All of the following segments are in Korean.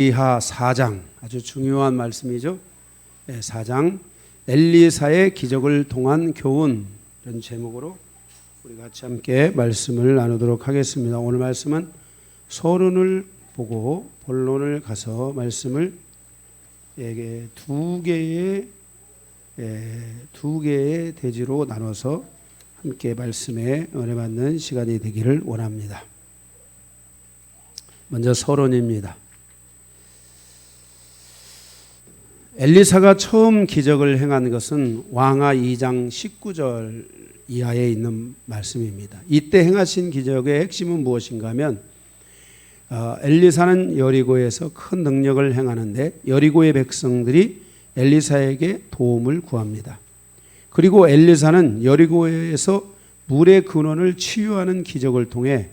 이하 4장 아주 중요한 말씀이죠. 4장 엘리사의 기적을 통한 교훈 이런 제목으로 우리 같이 함께 말씀을 나누도록 하겠습니다. 오늘 말씀은 서론을 보고 본론을 가서 말씀을 두 개의 대지로 나눠서 함께 말씀에 은혜 받는 시간이 되기를 원합니다. 먼저 서론입니다. 엘리사가 처음 기적을 행한 것은 왕하 2장 19절 이하에 있는 말씀입니다. 이때 행하신 기적의 핵심은 무엇인가 하면 엘리사는 여리고에서 큰 능력을 행하는데 여리고의 백성들이 엘리사에게 도움을 구합니다. 그리고 엘리사는 여리고에서 물의 근원을 치유하는 기적을 통해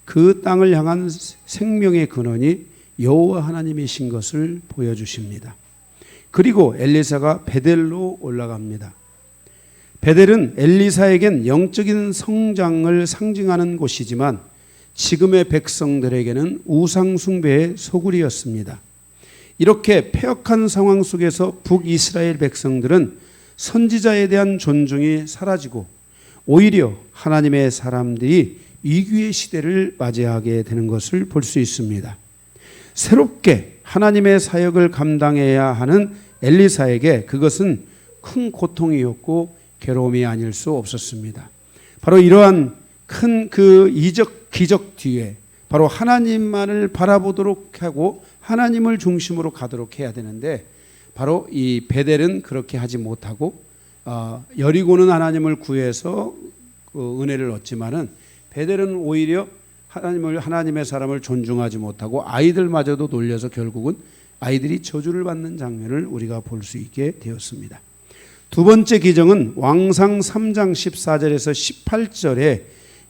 그 땅을 향한 생명의 근원이 여호와 하나님이신 것을 보여주십니다. 그리고 엘리사가 베델로 올라갑니다. 베델은 엘리사에겐 영적인 성장을 상징하는 곳이지만 지금의 백성들에게는 우상 숭배의 소굴이었습니다. 이렇게 패역한 상황 속에서 북이스라엘 백성들은 선지자에 대한 존중이 사라지고 오히려 하나님의 사람들이 위기의 시대를 맞이하게 되는 것을 볼 수 있습니다. 새롭게 하나님의 사역을 감당해야 하는 엘리사에게 그것은 큰 고통이었고 괴로움이 아닐 수 없었습니다. 바로 이러한 큰 그 기적 뒤에 바로 하나님만을 바라보도록 하고 하나님을 중심으로 가도록 해야 되는데 바로 이 베델은 그렇게 하지 못하고 여리고는 하나님을 구해서 그 은혜를 얻지만은 베델은 오히려 하나님의 사람을 존중하지 못하고 아이들마저도 놀려서 결국은 아이들이 저주를 받는 장면을 우리가 볼 수 있게 되었습니다. 두 번째 기적은 왕상 3장 14절에서 18절에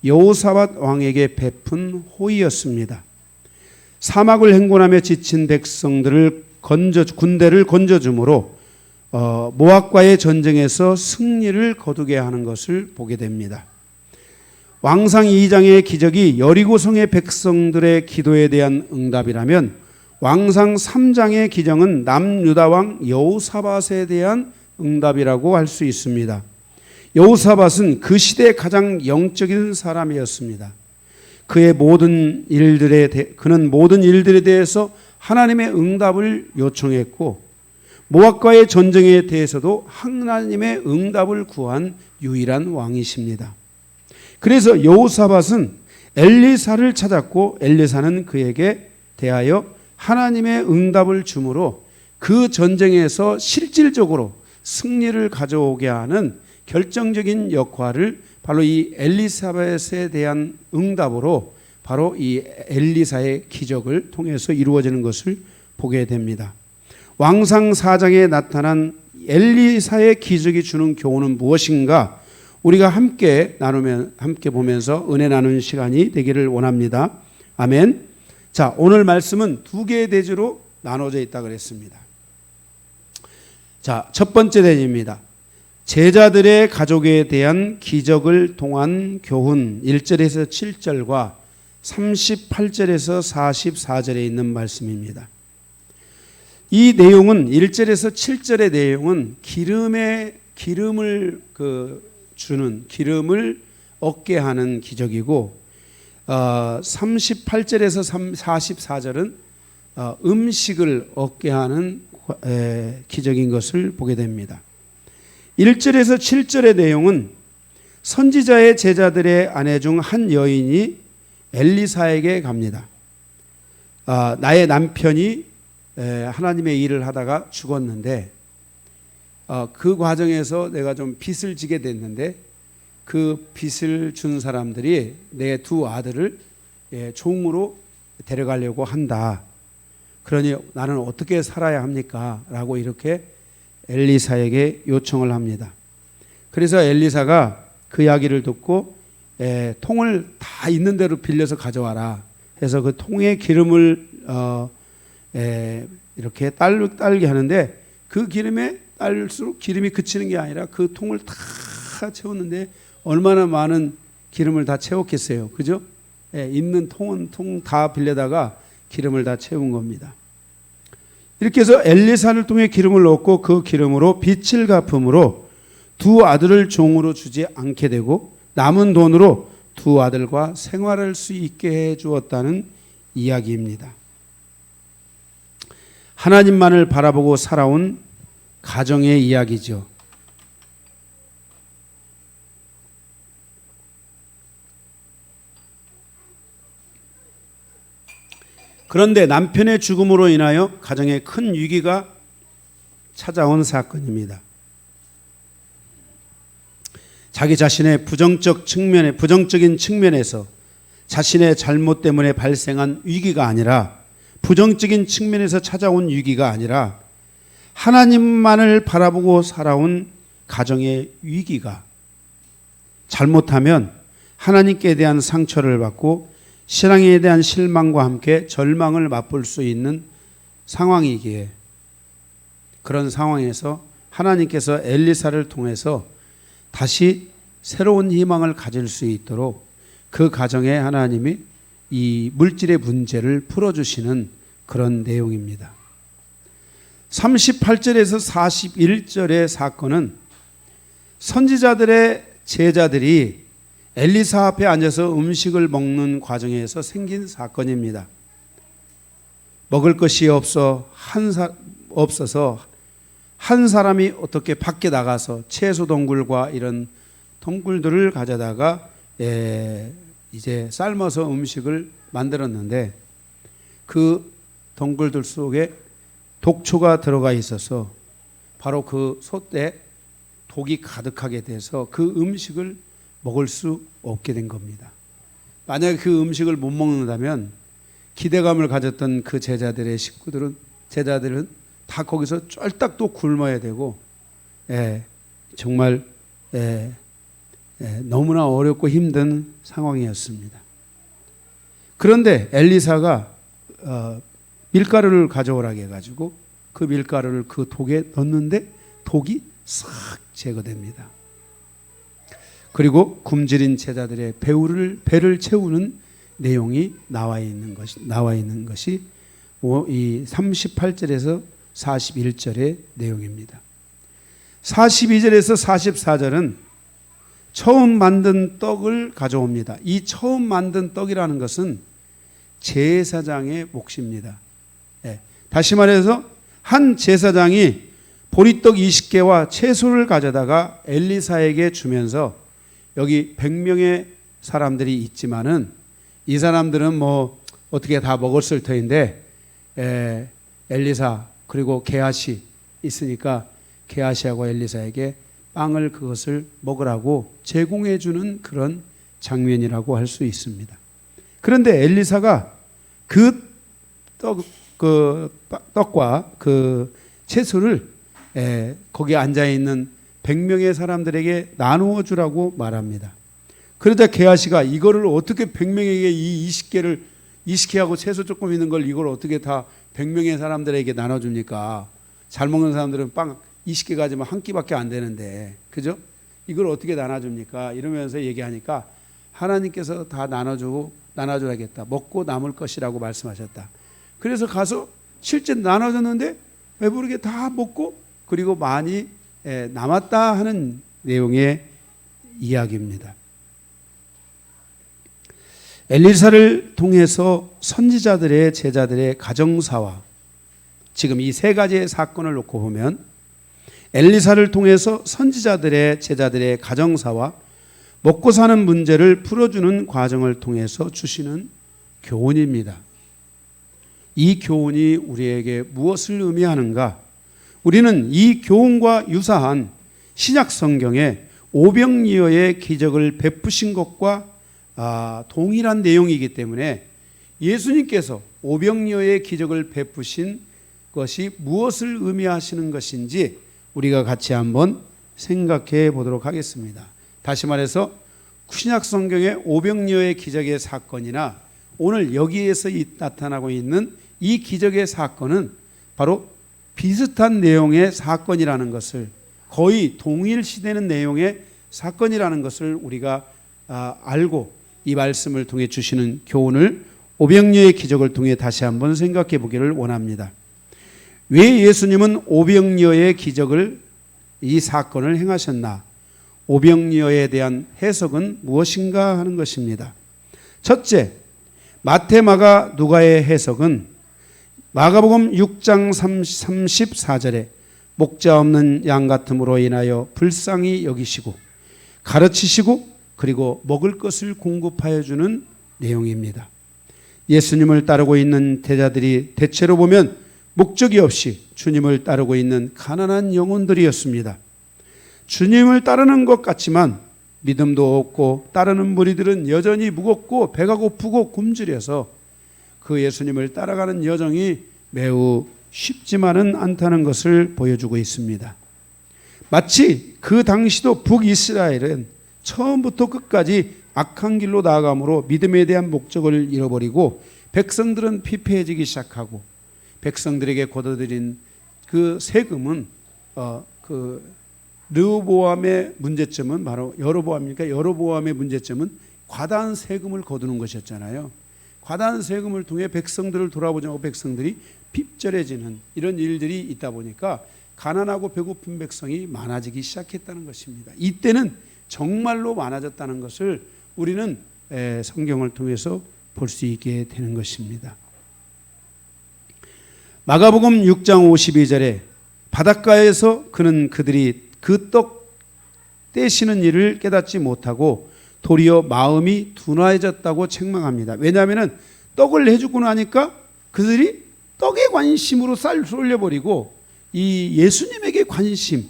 여호사밧 왕에게 베푼 호의였습니다. 사막을 행군하며 지친 백성들을 군대를 건져주므로 모압과의 전쟁에서 승리를 거두게 하는 것을 보게 됩니다. 왕상 2장의 기적이 여리고성의 백성들의 기도에 대한 응답이라면 왕상 3장의 기적은 남유다왕 여호사밧에 대한 응답이라고 할 수 있습니다. 여호사밧은 그 시대의 가장 영적인 사람이었습니다. 그는 모든 일들에 대해서 하나님의 응답을 요청했고 모압과의 전쟁에 대해서도 하나님의 응답을 구한 유일한 왕이십니다. 그래서 여호사밧은 엘리사를 찾았고 엘리사는 그에게 대하여 하나님의 응답을 주므로 그 전쟁에서 실질적으로 승리를 가져오게 하는 결정적인 역할을 바로 이 엘리사밧에 대한 응답으로 바로 이 엘리사의 기적을 통해서 이루어지는 것을 보게 됩니다. 왕상 4장에 나타난 엘리사의 기적이 주는 교훈은 무엇인가? 우리가 함께 보면서 은혜 나누는 시간이 되기를 원합니다. 아멘. 자, 오늘 말씀은 두 개의 대지로 나눠져 있다 그랬습니다. 자, 첫 번째 대지입니다. 제자들의 가족에 대한 기적을 통한 교훈 1절에서 7절과 38절에서 44절에 있는 말씀입니다. 이 내용은 1절에서 7절의 내용은 기름을 얻게 하는 기적이고 38절에서 44절은 음식을 얻게 하는 기적인 것을 보게 됩니다. 1절에서 7절의 내용은 선지자의 제자들의 아내 중 한 여인이 엘리사에게 갑니다. 나의 남편이 하나님의 일을 하다가 죽었는데 그 과정에서 내가 좀 빚을 지게 됐는데 그 빚을 준 사람들이 내 두 아들을 종으로 데려가려고 한다. 그러니 나는 어떻게 살아야 합니까? 라고 이렇게 엘리사에게 요청을 합니다. 그래서 엘리사가 그 이야기를 듣고 통을 다 있는 대로 빌려서 가져와라 해서 그 통에 기름을 이렇게 딸게 하는데 그 기름에 딸수록 기름이 그치는 게 아니라 그 통을 다 채웠는데 얼마나 많은 기름을 다 채웠겠어요. 그죠? 있는 통 다 빌려다가 기름을 다 채운 겁니다. 이렇게 해서 엘리사를 통해 기름을 얻고 그 기름으로 빚을 갚음으로 두 아들을 종으로 주지 않게 되고 남은 돈으로 두 아들과 생활할 수 있게 해 주었다는 이야기입니다. 하나님만을 바라보고 살아온 가정의 이야기죠. 그런데 남편의 죽음으로 인하여 가정에 큰 위기가 찾아온 사건입니다. 자기 자신의 부정적인 측면에서 자신의 잘못 때문에 발생한 위기가 아니라, 부정적인 측면에서 찾아온 위기가 아니라 하나님만을 바라보고 살아온 가정의 위기가, 잘못하면 하나님께 대한 상처를 받고 신앙에 대한 실망과 함께 절망을 맛볼 수 있는 상황이기에, 그런 상황에서 하나님께서 엘리사를 통해서 다시 새로운 희망을 가질 수 있도록 그 가정에 하나님이 이 물질의 문제를 풀어주시는 그런 내용입니다. 38절에서 41절의 사건은 선지자들의 제자들이 엘리사 앞에 앉아서 음식을 먹는 과정에서 생긴 사건입니다. 먹을 것이 없어서 한 사람이 어떻게 밖에 나가서 채소 동굴과 이런 동굴들을 가져다가 이제 삶아서 음식을 만들었는데, 그 동굴들 속에 독초가 들어가 있어서 바로 그 솥에 독이 가득하게 돼서 그 음식을 먹을 수 없게 된 겁니다. 만약에 그 음식을 못 먹는다면 기대감을 가졌던 그 제자들은 다 거기서 쫄딱 또 굶어야 되고, 정말 너무나 어렵고 힘든 상황이었습니다. 그런데 엘리사가 밀가루를 가져오라고 해가지고 그 밀가루를 그 독에 넣었는데 독이 싹 제거됩니다. 그리고 굶주린 제자들의 배를 채우는 내용이 나와 있는 것이 이 38절에서 41절의 내용입니다. 42절에서 44절은 처음 만든 떡을 가져옵니다. 이 처음 만든 떡이라는 것은 제사장의 몫입니다. 다시 말해서 한 제사장이 보리떡 20개와 채소를 가져다가 엘리사에게 주면서, 여기 100명의 사람들이 있지만은 이 사람들은 뭐 어떻게 다 먹었을 터인데, 엘리사 그리고 게하시 있으니까 게하시하고 엘리사에게 빵을, 그것을 먹으라고 제공해 주는 그런 장면이라고 할 수 있습니다. 그런데 엘리사가 그 떡과 그 채소를 거기에 앉아 있는 100명의 사람들에게 나누어 주라고 말합니다. 그러자 게하시가 이거를 어떻게 100명에게 이 20개하고 채소 조금 있는 걸 이걸 어떻게 다 100명의 사람들에게 나눠줍니까? 잘 먹는 사람들은 빵 20개 가지면 한 끼밖에 안 되는데, 그죠? 이걸 어떻게 나눠줍니까? 이러면서 얘기하니까 하나님께서 다 나눠줘야겠다. 먹고 남을 것이라고 말씀하셨다. 그래서 가서 실제 나눠줬는데 배부르게 다 먹고 그리고 많이 남았다 하는 내용의 이야기입니다. 엘리사를 통해서 선지자들의 제자들의 가정사와 지금 이 세 가지의 사건을 놓고 보면, 엘리사를 통해서 선지자들의 제자들의 가정사와 먹고 사는 문제를 풀어주는 과정을 통해서 주시는 교훈입니다. 이 교훈이 우리에게 무엇을 의미하는가? 우리는 이 교훈과 유사한 신약 성경에 오병이어의 기적을 베푸신 것과 동일한 내용이기 때문에 예수님께서 오병이어의 기적을 베푸신 것이 무엇을 의미하시는 것인지 우리가 같이 한번 생각해 보도록 하겠습니다. 다시 말해서 신약 성경의 오병이어의 기적의 사건이나 오늘 여기에서 나타나고 있는 이 기적의 사건은 바로 비슷한 내용의 사건이라는 것을, 거의 동일시되는 내용의 사건이라는 것을 우리가 알고 이 말씀을 통해 주시는 교훈을 오병이어의 기적을 통해 다시 한번 생각해 보기를 원합니다. 왜 예수님은 오병이어의 기적을 이 사건을 행하셨나? 오병이어에 대한 해석은 무엇인가 하는 것입니다. 첫째, 마태, 마가, 누가의 해석은 마가복음 6장 34절에 목자 없는 양 같음으로 인하여 불쌍히 여기시고 가르치시고 그리고 먹을 것을 공급하여 주는 내용입니다. 예수님을 따르고 있는 제자들이 대체로 보면 목적이 없이 주님을 따르고 있는 가난한 영혼들이었습니다. 주님을 따르는 것 같지만 믿음도 없고 따르는 무리들은 여전히 무겁고 배가 고프고 굶주려서 그 예수님을 따라가는 여정이 매우 쉽지만은 않다는 것을 보여주고 있습니다. 마치 그 당시도 북이스라엘은 처음부터 끝까지 악한 길로 나아가므로 믿음에 대한 목적을 잃어버리고 백성들은 피폐해지기 시작하고 백성들에게 걷어들인 그 세금은 그 르호보암의 문제점은 바로 여로보암의 문제점은 과다한 세금을 거두는 것이었잖아요. 과다한 세금을 통해 백성들을 돌아보지 않고 백성들이 핍절해지는 이런 일들이 있다 보니까 가난하고 배고픈 백성이 많아지기 시작했다는 것입니다. 이때는 정말로 많아졌다는 것을 우리는 성경을 통해서 볼 수 있게 되는 것입니다. 마가복음 6장 52절에 바닷가에서 그들이 그 떡 떼시는 일을 깨닫지 못하고 도리어 마음이 둔화해졌다고 책망합니다. 왜냐하면 떡을 해주고 나니까 그들이 떡에 관심으로 쏠려버리고 이 예수님에게 관심,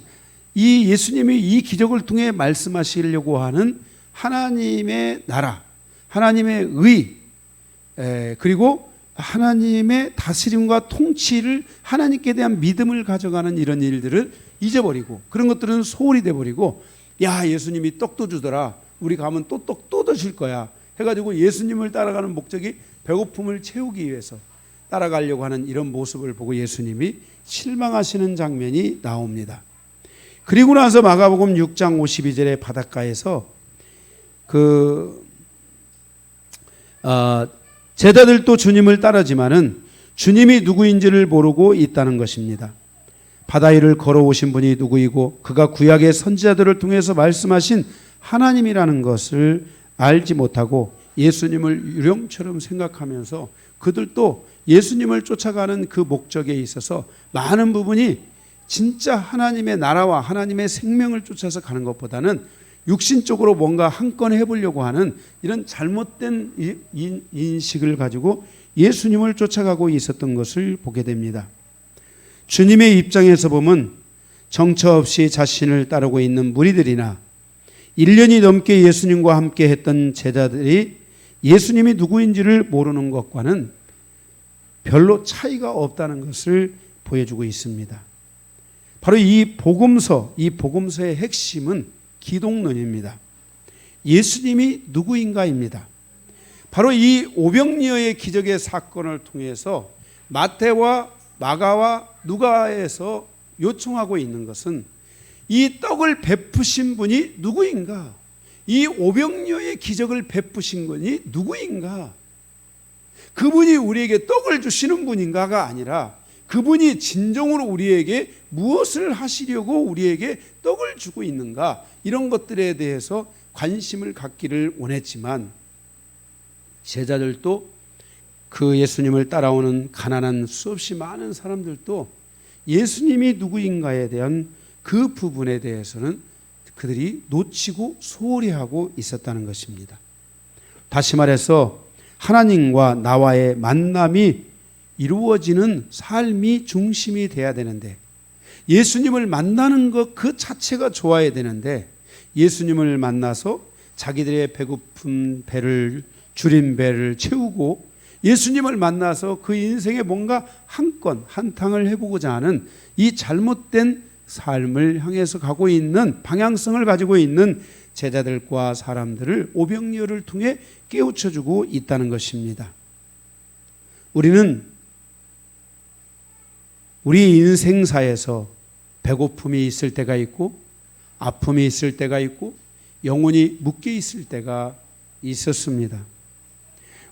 이 예수님이 이 기적을 통해 말씀하시려고 하는 하나님의 나라, 하나님의 의, 그리고 하나님의 다스림과 통치를 하나님께 대한 믿음을 가져가는 이런 일들을 잊어버리고 그런 것들은 소홀히 돼버리고 야 예수님이 떡도 주더라 우리 가면 또 떡 또 드실 거야 해가지고 예수님을 따라가는 목적이 배고픔을 채우기 위해서 따라가려고 하는 이런 모습을 보고 예수님이 실망하시는 장면이 나옵니다. 그리고 나서 마가복음 6장 52절의 바닷가에서 제자들도 주님을 따르지만은 주님이 누구인지를 모르고 있다는 것입니다. 바다 위를 걸어오신 분이 누구이고 그가 구약의 선지자들을 통해서 말씀하신 하나님이라는 것을 알지 못하고 예수님을 유령처럼 생각하면서 그들도 예수님을 쫓아가는 그 목적에 있어서 많은 부분이 진짜 하나님의 나라와 하나님의 생명을 쫓아서 가는 것보다는 육신적으로 뭔가 한 건 해보려고 하는 이런 잘못된 인식을 가지고 예수님을 쫓아가고 있었던 것을 보게 됩니다. 주님의 입장에서 보면 정처 없이 자신을 따르고 있는 무리들이나 1년이 넘게 예수님과 함께 했던 제자들이 예수님이 누구인지를 모르는 것과는 별로 차이가 없다는 것을 보여주고 있습니다. 바로 이 복음서의 핵심은 기독론입니다. 예수님이 누구인가입니다. 바로 이 오병이어의 기적의 사건을 통해서 마태와 마가와 누가에서 요청하고 있는 것은 이 떡을 베푸신 분이 누구인가? 이 오병이어의 기적을 베푸신 분이 누구인가? 그분이 우리에게 떡을 주시는 분인가가 아니라 그분이 진정으로 우리에게 무엇을 하시려고 우리에게 떡을 주고 있는가? 이런 것들에 대해서 관심을 갖기를 원했지만 제자들도 그 예수님을 따라오는 가난한 수없이 많은 사람들도 예수님이 누구인가에 대한 그 부분에 대해서는 그들이 놓치고 소홀히 하고 있었다는 것입니다. 다시 말해서 하나님과 나와의 만남이 이루어지는 삶이 중심이 돼야 되는데 예수님을 만나는 것 그 자체가 좋아야 되는데 예수님을 만나서 자기들의 배고픈 배를 줄인 배를 채우고 예수님을 만나서 그 인생에 뭔가 한 건 한탕을 해보고자 하는 이 잘못된 삶을 향해서 가고 있는 방향성을 가지고 있는 제자들과 사람들을 오병이어를 통해 깨우쳐주고 있다는 것입니다. 우리는 우리 인생사에서 배고픔이 있을 때가 있고 아픔이 있을 때가 있고 영혼이 묶여 있을 때가 있었습니다.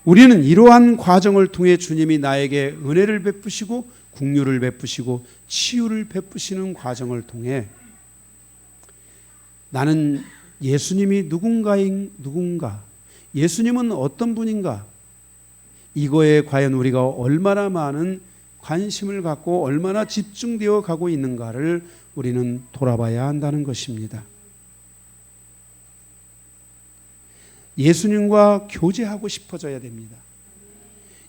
우리는 이러한 과정을 통해 주님이 나에게 은혜를 베푸시고 긍휼을 베푸시고 치유를 베푸시는 과정을 통해 나는 예수님이 누군가, 예수님은 어떤 분인가, 이거에 과연 우리가 얼마나 많은 관심을 갖고 얼마나 집중되어 가고 있는가를 우리는 돌아봐야 한다는 것입니다. 예수님과 교제하고 싶어져야 됩니다.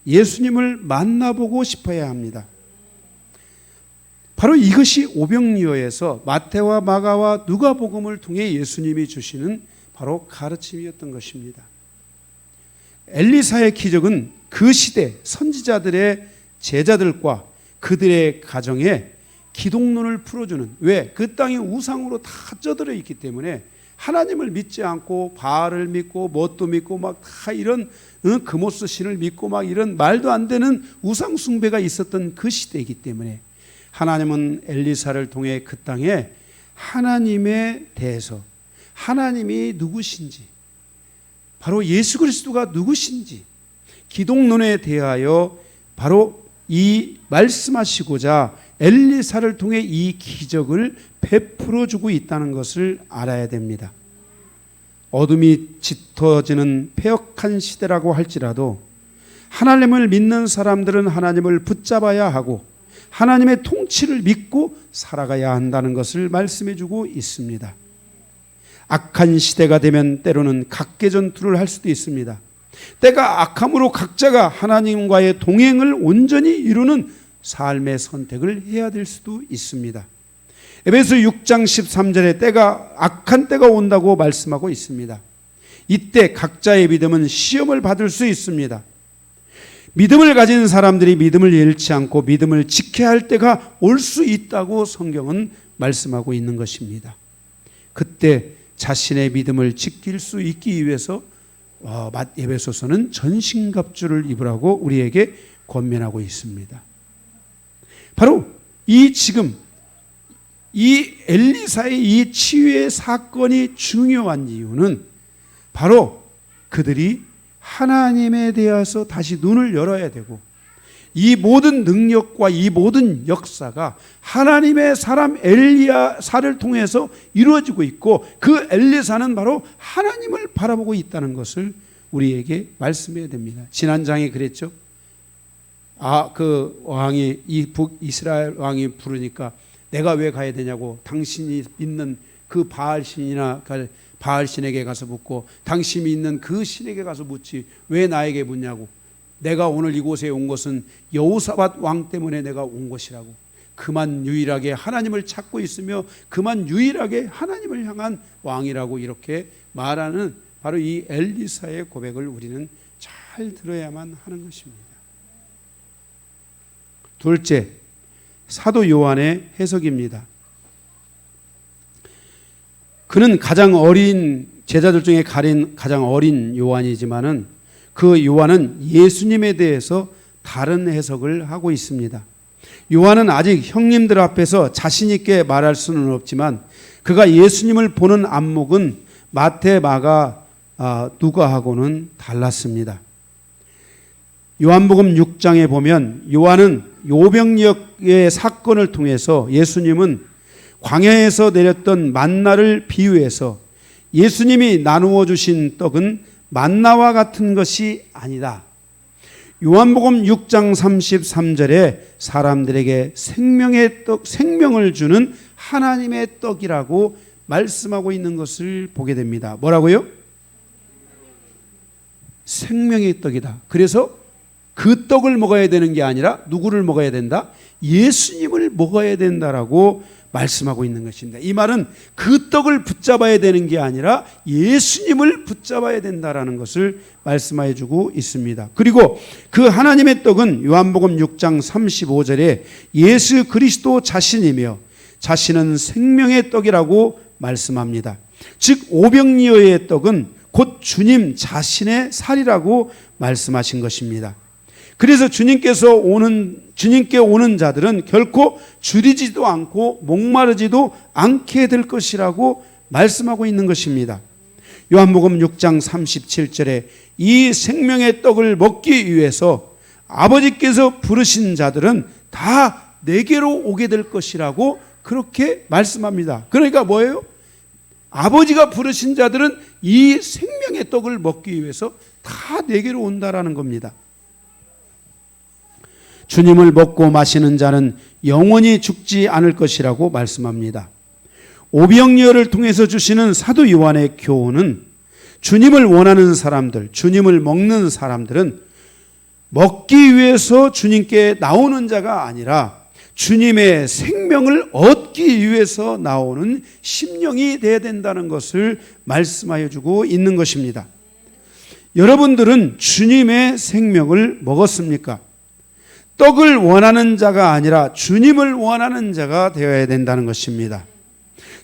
예수님을 만나보고 싶어야 합니다. 바로 이것이 오병이어에서 마태와 마가와 누가복음을 통해 예수님이 주시는 바로 가르침이었던 것입니다. 엘리사의 기적은 그 시대 선지자들의 제자들과 그들의 가정에 기독론을 풀어주는, 왜? 그 땅이 우상으로 다 쪄들어 있기 때문에 하나님을 믿지 않고 바알을 믿고 뭣도 믿고 막 다 이런 그모스 신을 믿고 막 이런 말도 안 되는 우상 숭배가 있었던 그 시대이기 때문에 하나님은 엘리사를 통해 그 땅에 하나님에 대해서, 하나님이 누구신지, 바로 예수 그리스도가 누구신지 기독론에 대하여 바로 이 말씀하시고자 엘리사를 통해 이 기적을 베풀어 주고 있다는 것을 알아야 됩니다. 어둠이 짙어지는 패역한 시대라고 할지라도 하나님을 믿는 사람들은 하나님을 붙잡아야 하고 하나님의 통치를 믿고 살아가야 한다는 것을 말씀해 주고 있습니다. 악한 시대가 되면 때로는 각계 전투를 할 수도 있습니다. 때가 악함으로 각자가 하나님과의 동행을 온전히 이루는 삶의 선택을 해야 될 수도 있습니다. 에베소 6장 13절에 때가 악한 때가 온다고 말씀하고 있습니다. 이때 각자의 믿음은 시험을 받을 수 있습니다. 믿음을 가진 사람들이 믿음을 잃지 않고 믿음을 지켜야 할 때가 올 수 있다고 성경은 말씀하고 있는 것입니다. 그때 자신의 믿음을 지킬 수 있기 위해서 에베소서는 전신갑주를 입으라고 우리에게 권면하고 있습니다. 바로 지금 이 엘리사의 이 치유의 사건이 중요한 이유는 바로 그들이 하나님에 대해서 다시 눈을 열어야 되고 이 모든 능력과 이 모든 역사가 하나님의 사람 엘리야사를 통해서 이루어지고 있고 그 엘리사는 바로 하나님을 바라보고 있다는 것을 우리에게 말씀해야 됩니다. 지난 장에 그랬죠. 그 왕이 이 북이스라엘 왕이 부르니까 내가 왜 가야 되냐고, 당신이 믿는 그 바알신이나 바알신에게 가서 묻고 당신이 믿는 그 신에게 가서 묻지 왜 나에게 묻냐고. 내가 오늘 이곳에 온 것은 여호사밧 왕 때문에 내가 온 것이라고. 그만 유일하게 하나님을 찾고 있으며 그만 유일하게 하나님을 향한 왕이라고 이렇게 말하는 바로 이 엘리사의 고백을 우리는 잘 들어야만 하는 것입니다. 둘째, 사도 요한의 해석입니다. 그는 가장 어린 제자들 중에 가장 어린 요한이지만은 그 요한은 예수님에 대해서 다른 해석을 하고 있습니다. 요한은 아직 형님들 앞에서 자신 있게 말할 수는 없지만 그가 예수님을 보는 안목은 마태, 마가, 누가하고는 달랐습니다. 요한복음 6장에 보면 요한은 오병이어의 사건을 통해서 예수님은 광야에서 내렸던 만나를 비유해서 예수님이 나누어 주신 떡은 만나와 같은 것이 아니다. 요한복음 6장 33절에 사람들에게 생명의 떡, 생명을 주는 하나님의 떡이라고 말씀하고 있는 것을 보게 됩니다. 뭐라고요? 생명의 떡이다. 그래서 그 떡을 먹어야 되는 게 아니라 누구를 먹어야 된다? 예수님을 먹어야 된다라고 말씀하고 있는 것입니다. 이 말은 그 떡을 붙잡아야 되는 게 아니라 예수님을 붙잡아야 된다라는 것을 말씀해 주고 있습니다. 그리고 그 하나님의 떡은 요한복음 6장 35절에 예수 그리스도 자신이며 자신은 생명의 떡이라고 말씀합니다. 즉 오병이어의 떡은 곧 주님 자신의 살이라고 말씀하신 것입니다. 그래서 주님께 오는 자들은 결코 줄이지도 않고 목마르지도 않게 될 것이라고 말씀하고 있는 것입니다. 요한복음 6장 37절에 이 생명의 떡을 먹기 위해서 아버지께서 부르신 자들은 다 내게로 오게 될 것이라고 그렇게 말씀합니다. 그러니까 뭐예요? 아버지가 부르신 자들은 이 생명의 떡을 먹기 위해서 다 내게로 온다라는 겁니다. 주님을 먹고 마시는 자는 영원히 죽지 않을 것이라고 말씀합니다. 오병이어를 통해서 주시는 사도 요한의 교훈은 주님을 원하는 사람들, 주님을 먹는 사람들은 먹기 위해서 주님께 나오는 자가 아니라 주님의 생명을 얻기 위해서 나오는 심령이 되어야 된다는 것을 말씀하여 주고 있는 것입니다. 여러분들은 주님의 생명을 먹었습니까? 떡을 원하는 자가 아니라 주님을 원하는 자가 되어야 된다는 것입니다.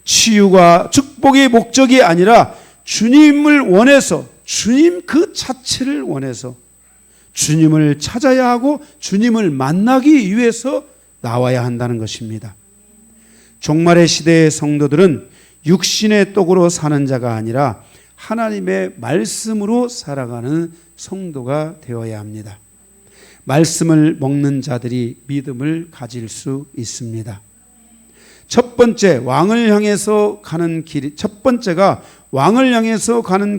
치유가 축복의 목적이 아니라 주님을 원해서, 주님 그 자체를 원해서 주님을 찾아야 하고 주님을 만나기 위해서 나와야 한다는 것입니다. 종말의 시대의 성도들은 육신의 떡으로 사는 자가 아니라 하나님의 말씀으로 살아가는 성도가 되어야 합니다. 말씀을 먹는 자들이 믿음을 가질 수 있습니다. 첫 번째가 왕을 향해서 가는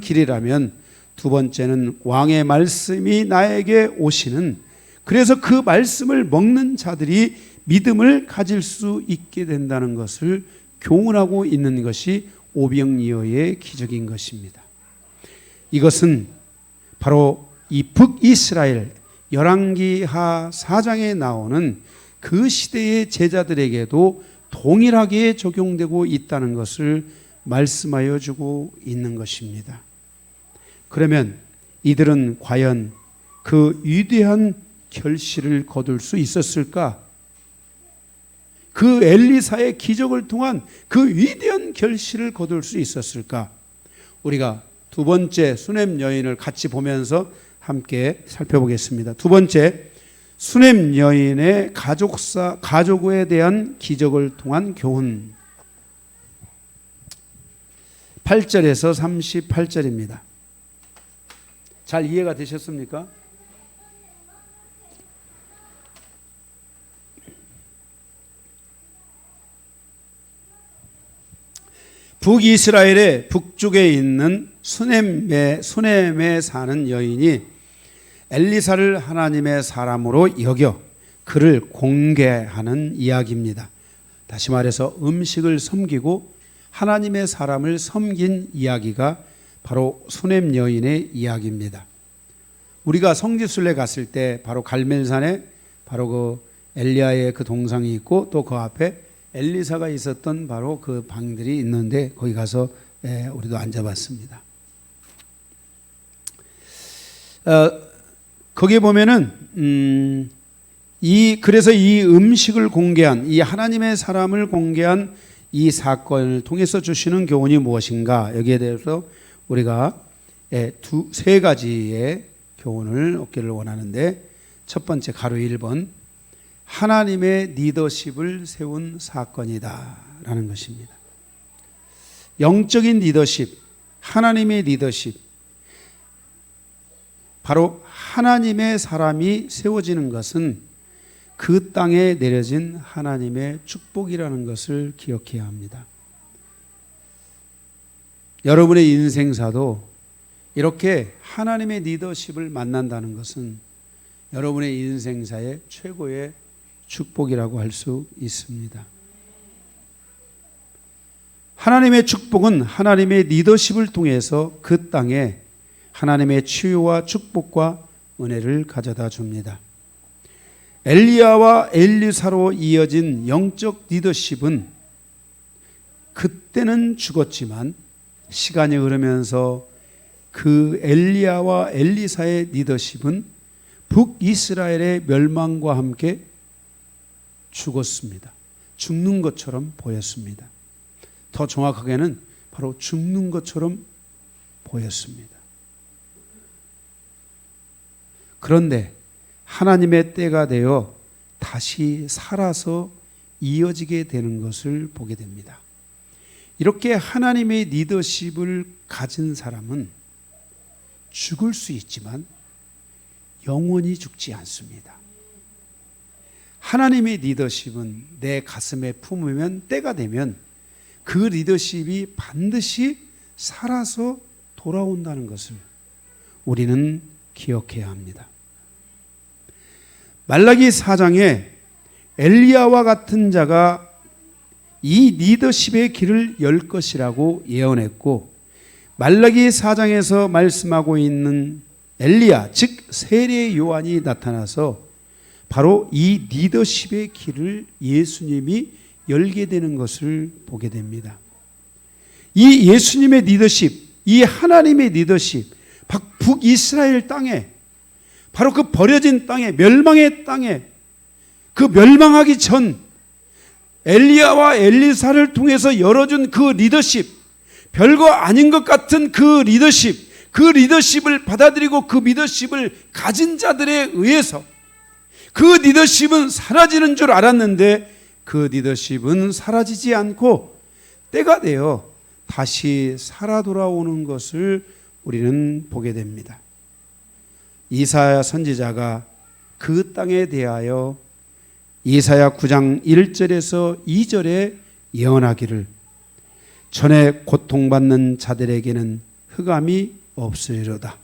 길이라면 두 번째는 왕의 말씀이 나에게 오시는, 그래서 그 말씀을 먹는 자들이 믿음을 가질 수 있게 된다는 것을 교훈하고 있는 것이 오병이어의 기적인 것입니다. 이것은 바로 이 북이스라엘 열왕기하 4장에 나오는 그 시대의 제자들에게도 동일하게 적용되고 있다는 것을 말씀하여 주고 있는 것입니다. 그러면 이들은 과연 그 위대한 결실을 거둘 수 있었을까? 그 엘리사의 기적을 통한 그 위대한 결실을 거둘 수 있었을까? 우리가 두 번째 수넴 여인을 같이 보면서 함께 살펴보겠습니다. 두 번째, 수넴 여인의 가족에 대한 기적을 통한 교훈. 8절에서 38절입니다. 잘 이해가 되셨습니까? 북이스라엘의 북쪽에 있는 수넴에 사는 여인이 엘리사를 하나님의 사람으로 여겨 그를 공개하는 이야기입니다. 다시 말해서 음식을 섬기고 하나님의 사람을 섬긴 이야기가 바로 수넴 여인의 이야기입니다. 우리가 성지순례 갔을 때 바로 갈멜산에 바로 그 엘리야의 그 동상이 있고 또 그 앞에 엘리사가 있었던 바로 그 방들이 있는데 거기 가서 우리도 앉아봤습니다. 거기에 보면은 그래서 이 음식을 공개한, 이 하나님의 사람을 공개한 이 사건을 통해서 주시는 교훈이 무엇인가? 여기에 대해서 우리가 세 가지의 교훈을 얻기를 원하는데, 첫 번째 가로 1번, 하나님의 리더십을 세운 사건이다 라는 것입니다. 영적인 리더십, 하나님의 리더십, 바로 하나님의 사람이 세워지는 것은 그 땅에 내려진 하나님의 축복이라는 것을 기억해야 합니다. 여러분의 인생사도 이렇게 하나님의 리더십을 만난다는 것은 여러분의 인생사의 최고의 축복이라고 할 수 있습니다. 하나님의 축복은 하나님의 리더십을 통해서 그 땅에 하나님의 치유와 축복과 은혜를 가져다 줍니다. 엘리야와 엘리사로 이어진 영적 리더십은 그때는 죽었지만 시간이 흐르면서 그 엘리야와 엘리사의 리더십은 북이스라엘의 멸망과 함께 죽었습니다. 죽는 것처럼 보였습니다. 더 정확하게는 바로 죽는 것처럼 보였습니다. 그런데 하나님의 때가 되어 다시 살아서 이어지게 되는 것을 보게 됩니다. 이렇게 하나님의 리더십을 가진 사람은 죽을 수 있지만 영원히 죽지 않습니다. 하나님의 리더십은 내 가슴에 품으면 때가 되면 그 리더십이 반드시 살아서 돌아온다는 것을 우리는 기억해야 합니다. 말라기 4장에 엘리야와 같은 자가 이 리더십의 길을 열 것이라고 예언했고, 말라기 4장에서 말씀하고 있는 엘리야, 즉 세례 요한이 나타나서 바로 이 리더십의 길을 예수님이 열게 되는 것을 보게 됩니다. 이 예수님의 리더십, 이 하나님의 리더십, 북이스라엘 땅에, 바로 그 버려진 땅에, 멸망의 땅에, 그 멸망하기 전 엘리야와 엘리사를 통해서 열어준 그 리더십, 별거 아닌 것 같은 그 리더십을 받아들이고 그 리더십을 가진 자들에 의해서 그 리더십은 사라지는 줄 알았는데 그 리더십은 사라지지 않고 때가 되어 다시 살아 돌아오는 것을 우리는 보게 됩니다. 이사야 선지자가 그 땅에 대하여 이사야 9장 1절에서 2절에 예언하기를, 전에 고통받는 자들에게는 흑암이 없으리로다.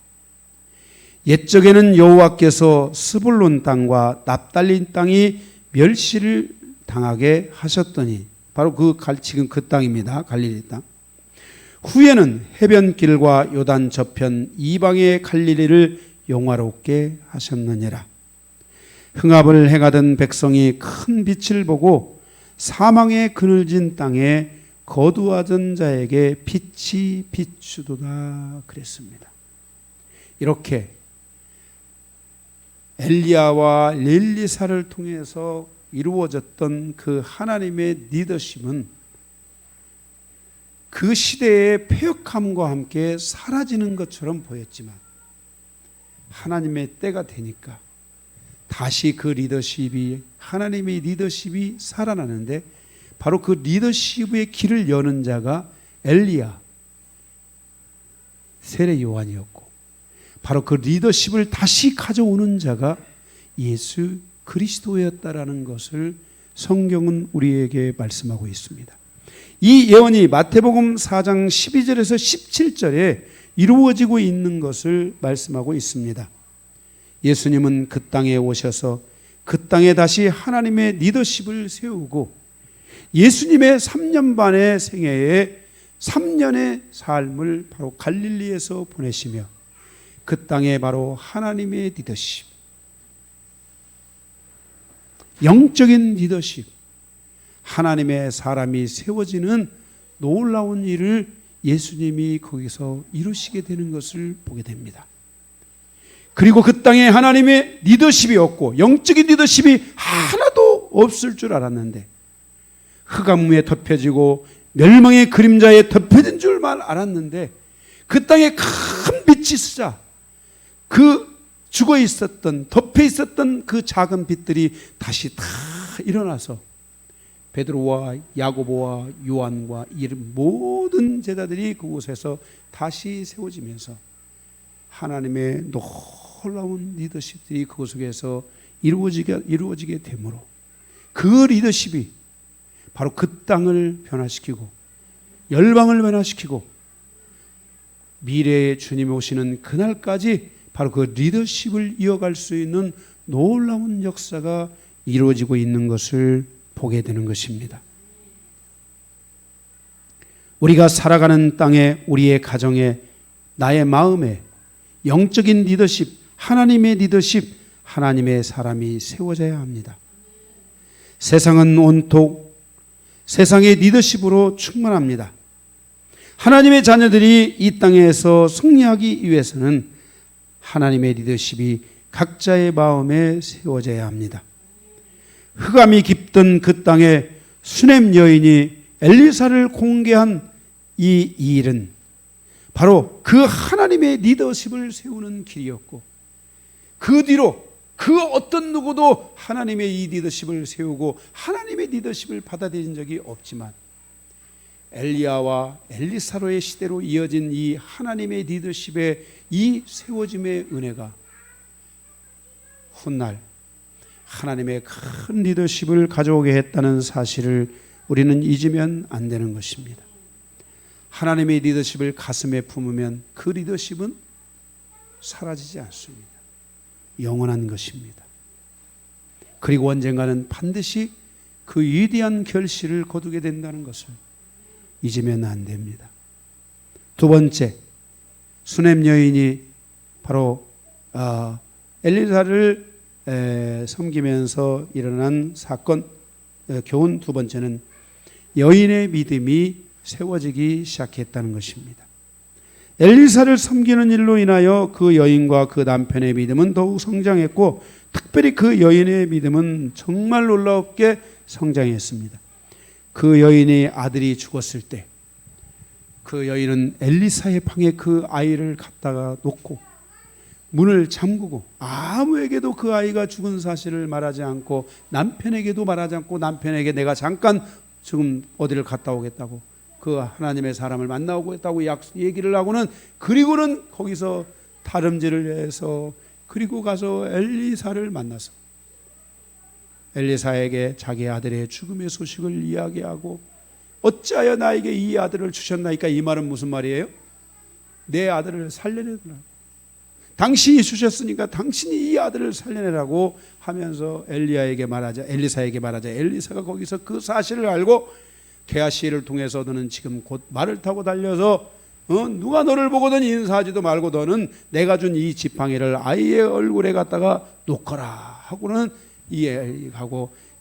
옛적에는 여호와께서 스불론 땅과 납달리 땅이 멸시를 당하게 하셨더니, 바로 지금 그 땅입니다. 갈릴리 땅. 후에는 해변길과 요단 저편 이방의 갈릴리를 영화롭게 하셨느니라. 흥합을 행하던 백성이 큰 빛을 보고 사망의 그늘진 땅에 거두어진 자에게 빛이 비추도다 그랬습니다. 이렇게 엘리야와 엘리사를 통해서 이루어졌던 그 하나님의 리더십은 그 시대의 패역함과 함께 사라지는 것처럼 보였지만 하나님의 때가 되니까 다시 그 리더십이, 하나님의 리더십이 살아나는데, 바로 그 리더십의 길을 여는 자가 엘리야, 세례 요한이었고, 바로 그 리더십을 다시 가져오는 자가 예수 그리스도였다라는 것을 성경은 우리에게 말씀하고 있습니다. 이 예언이 마태복음 4장 12절에서 17절에 이루어지고 있는 것을 말씀하고 있습니다. 예수님은 그 땅에 오셔서 그 땅에 다시 하나님의 리더십을 세우고 예수님의 3년 반의 생애에 3년의 삶을 바로 갈릴리에서 보내시며 그 땅에 바로 하나님의 리더십, 영적인 리더십, 하나님의 사람이 세워지는 놀라운 일을 예수님이 거기서 이루시게 되는 것을 보게 됩니다. 그리고 그 땅에 하나님의 리더십이 없고 영적인 리더십이 하나도 없을 줄 알았는데, 흑암에 덮여지고 멸망의 그림자에 덮여진 줄만 알았는데, 그 땅에 큰 빛이 쓰자 그 죽어 있었던, 덮여 있었던 그 작은 빛들이 다시 다 일어나서 베드로와 야고보와 요한과 이런 모든 제자들이 그곳에서 다시 세워지면서 하나님의 놀라운 리더십들이 그 속에서 이루어지게 되므로 그 리더십이 바로 그 땅을 변화시키고 열방을 변화시키고 미래의 주님이 오시는 그날까지 바로 그 리더십을 이어갈 수 있는 놀라운 역사가 이루어지고 있는 것을 보게 되는 것입니다. 우리가 살아가는 땅에, 우리의 가정에, 나의 마음에 영적인 리더십, 하나님의 리더십, 하나님의 사람이 세워져야 합니다. 세상은 온통 세상의 리더십으로 충만합니다. 하나님의 자녀들이 이 땅에서 승리하기 위해서는 하나님의 리더십이 각자의 마음에 세워져야 합니다. 흑암이 깊던 그 땅에 수넴 여인이 엘리사를 공개한 이 일은 바로 그 하나님의 리더십을 세우는 길이었고, 그 뒤로 그 어떤 누구도 하나님의 이 리더십을 세우고 하나님의 리더십을 받아들인 적이 없지만, 엘리야와 엘리사로의 시대로 이어진 이 하나님의 리더십의 이 세워짐의 은혜가 훗날 하나님의 큰 리더십을 가져오게 했다는 사실을 우리는 잊으면 안 되는 것입니다. 하나님의 리더십을 가슴에 품으면 그 리더십은 사라지지 않습니다. 영원한 것입니다. 그리고 언젠가는 반드시 그 위대한 결실을 거두게 된다는 것을 잊으면 안 됩니다. 두 번째, 수넴 여인이 바로 엘리사를 섬기면서 일어난 사건, 교훈 두 번째는 여인의 믿음이 세워지기 시작했다는 것입니다. 엘리사를 섬기는 일로 인하여 그 여인과 그 남편의 믿음은 더욱 성장했고, 특별히 그 여인의 믿음은 정말 놀랍게 성장했습니다. 그 여인의 아들이 죽었을 때 그 여인은 엘리사의 방에 그 아이를 갖다가 놓고 문을 잠그고 아무에게도 그 아이가 죽은 사실을 말하지 않고, 남편에게도 말하지 않고, 남편에게 내가 잠깐 지금 어디를 갔다 오겠다고, 그 하나님의 사람을 만나오겠다고 얘기를 하고는, 그리고는 거기서 다름질을 해서 그리고 가서 엘리사를 만나서 엘리사에게 자기 아들의 죽음의 소식을 이야기하고, 어찌하여 나에게 이 아들을 주셨나이까? 이 말은 무슨 말이에요? 내 아들을 살려내더라. 당신이 주셨으니까 당신이 이 아들을 살려내라고 하면서 엘리사에게 말하자 엘리사가 거기서 그 사실을 알고, 게하시를 통해서 너는 지금 곧 말을 타고 달려서 누가 너를 보고든 인사하지도 말고 너는 내가 준 이 지팡이를 아이의 얼굴에 갖다가 놓거라 하고는 이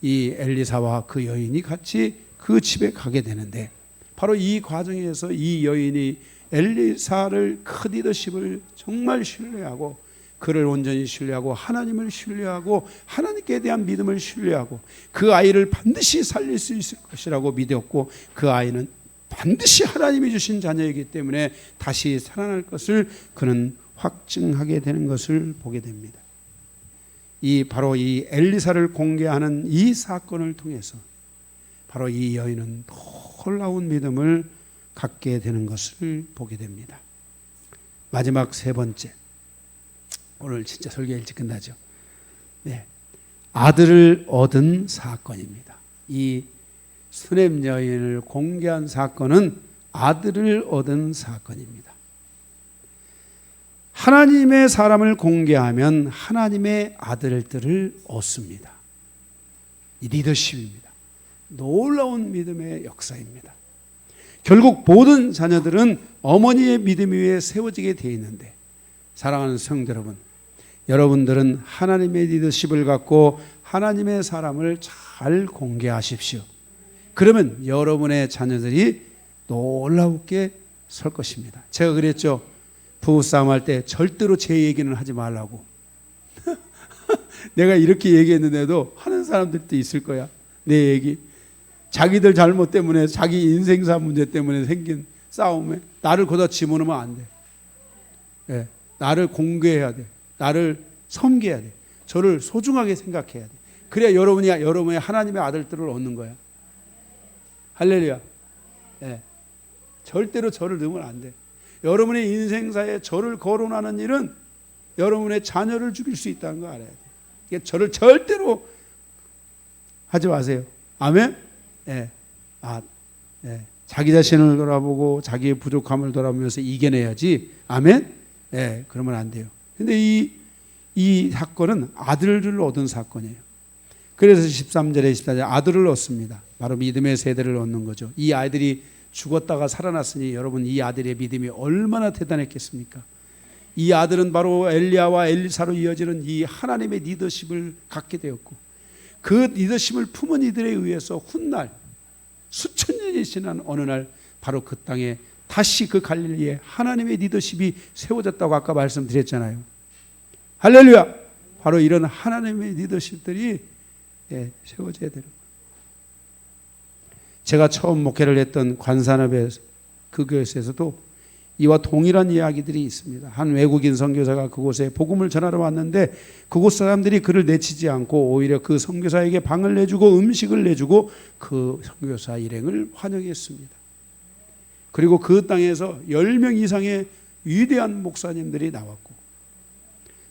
엘리사와 그 여인이 같이 그 집에 가게 되는데, 바로 이 과정에서 이 여인이 엘리사를 그 리더십을 정말 신뢰하고, 그를 온전히 신뢰하고, 하나님을 신뢰하고, 하나님께 대한 믿음을 신뢰하고, 그 아이를 반드시 살릴 수 있을 것이라고 믿었고, 그 아이는 반드시 하나님이 주신 자녀이기 때문에 다시 살아날 것을 그는 확증하게 되는 것을 보게 됩니다. 바로 이 엘리사를 공개하는 이 사건을 통해서 바로 이 여인은 놀라운 믿음을 갖게 되는 것을 보게 됩니다. 마지막 세 번째, 오늘 진짜 설교 일찍 끝나죠. 네, 아들을 얻은 사건입니다. 이 수넴 여인을 공개한 사건은 아들을 얻은 사건입니다. 하나님의 사람을 공개하면 하나님의 아들들을 얻습니다. 이 리더십입니다. 놀라운 믿음의 역사입니다. 결국 모든 자녀들은 어머니의 믿음 위에 세워지게 되어 있는데, 사랑하는 성도 여러분, 여러분들은 하나님의 리더십을 갖고 하나님의 사람을 잘 공개하십시오. 그러면 여러분의 자녀들이 놀랍게 설 것입니다. 제가 그랬죠. 부부싸움 할 때 절대로 제 얘기는 하지 말라고. 내가 이렇게 얘기했는데도 하는 사람들도 있을 거야. 내 얘기. 자기들 잘못 때문에, 자기 인생사 문제 때문에 생긴 싸움에 나를 거기다 집어넣으면 안 돼. 네, 나를 공개해야 돼. 나를 섬겨야 돼. 저를 소중하게 생각해야 돼. 그래야 여러분의 하나님의 아들들을 얻는 거야. 할렐루야. 네, 절대로 저를 넣으면 안 돼. 여러분의 인생사에 저를 거론하는 일은 여러분의 자녀를 죽일 수 있다는 거 알아야 돼. 저를 절대로 하지 마세요. 아멘. 예, 자기 자신을 돌아보고 자기의 부족함을 돌아보면서 이겨내야지. 아멘. 예, 그러면 안 돼요. 근데 이 사건은 아들을 얻은 사건이에요. 그래서 13절에 14절에 아들을 얻습니다. 바로 믿음의 세대를 얻는 거죠. 이 아이들이 죽었다가 살아났으니 여러분, 이 아들의 믿음이 얼마나 대단했겠습니까? 이 아들은 바로 엘리야와 엘리사로 이어지는 이 하나님의 리더십을 갖게 되었고, 그 리더십을 품은 이들에 의해서 훗날 수천 년이 지난 어느 날 바로 그 땅에 다시 그 갈릴리에 하나님의 리더십이 세워졌다고 아까 말씀드렸잖아요. 할렐루야. 바로 이런 하나님의 리더십들이 세워져야 되는 거예요. 제가 처음 목회를 했던 관산읍의 그 교회에서도 이와 동일한 이야기들이 있습니다. 한 외국인 선교사가 그곳에 복음을 전하러 왔는데, 그곳 사람들이 그를 내치지 않고 오히려 그 선교사에게 방을 내주고 음식을 내주고 그 선교사 일행을 환영했습니다. 그리고 그 땅에서 10명 이상의 위대한 목사님들이 나왔고,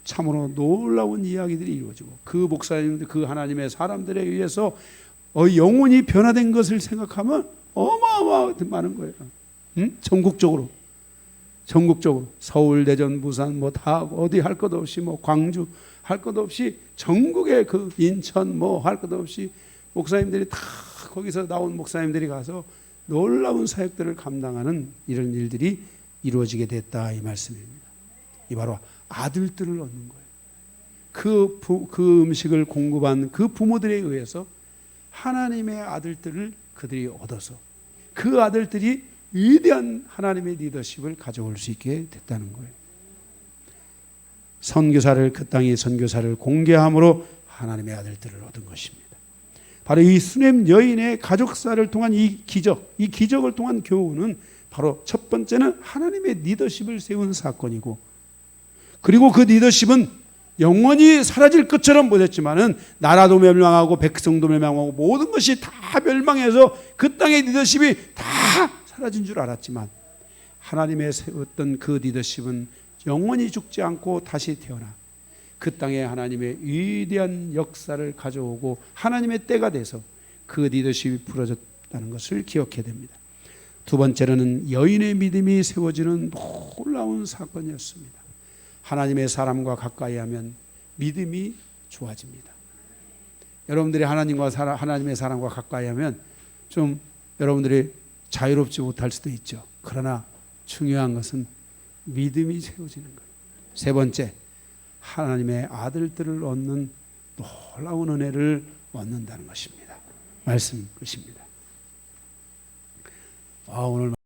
참으로 놀라운 이야기들이 이루어지고 그 목사님들, 그 하나님의 사람들에 의해서 영혼이 변화된 것을 생각하면 어마어마하게 많은 거예요. 전국적으로 서울, 대전, 부산 뭐 다 어디 할 것 없이 뭐 광주 할 것 없이 전국의 그 인천 뭐 할 것 없이 목사님들이 다 거기서 나온 목사님들이 가서 놀라운 사역들을 감당하는 이런 일들이 이루어지게 됐다 이 말씀입니다. 이 바로 아들들을 얻는 거예요. 그 음식을 공급한 그 부모들에 의해서 하나님의 아들들을 그들이 얻어서 그 아들들이 위대한 하나님의 리더십을 가져올 수 있게 됐다는 거예요. 선교사를 그 땅의 선교사를 공개함으로 하나님의 아들들을 얻은 것입니다. 바로 이 수넴 여인의 가족사를 통한 이 기적을 통한 교훈은 바로 첫 번째는 하나님의 리더십을 세운 사건이고, 그리고 그 리더십은 영원히 사라질 것처럼 보였지만은 나라도 멸망하고 백성도 멸망하고 모든 것이 다 멸망해서 그 땅의 리더십이 다 사라진 줄 알았지만 하나님의 세웠던 그 리더십은 영원히 죽지 않고 다시 태어나 그 땅에 하나님의 위대한 역사를 가져오고 하나님의 때가 돼서 그 리더십이 풀어졌다는 것을 기억해야 됩니다. 두 번째로는 여인의 믿음이 세워지는 놀라운 사건이었습니다. 하나님의 사람과 가까이 하면 믿음이 좋아집니다. 여러분들이 하나님의 사람과 가까이 하면 좀 여러분들이 자유롭지 못할 수도 있죠. 그러나 중요한 것은 믿음이 세워지는 거예요. 세 번째, 하나님의 아들들을 얻는 놀라운 은혜를 얻는다는 것입니다. 말씀 끝입니다. 오늘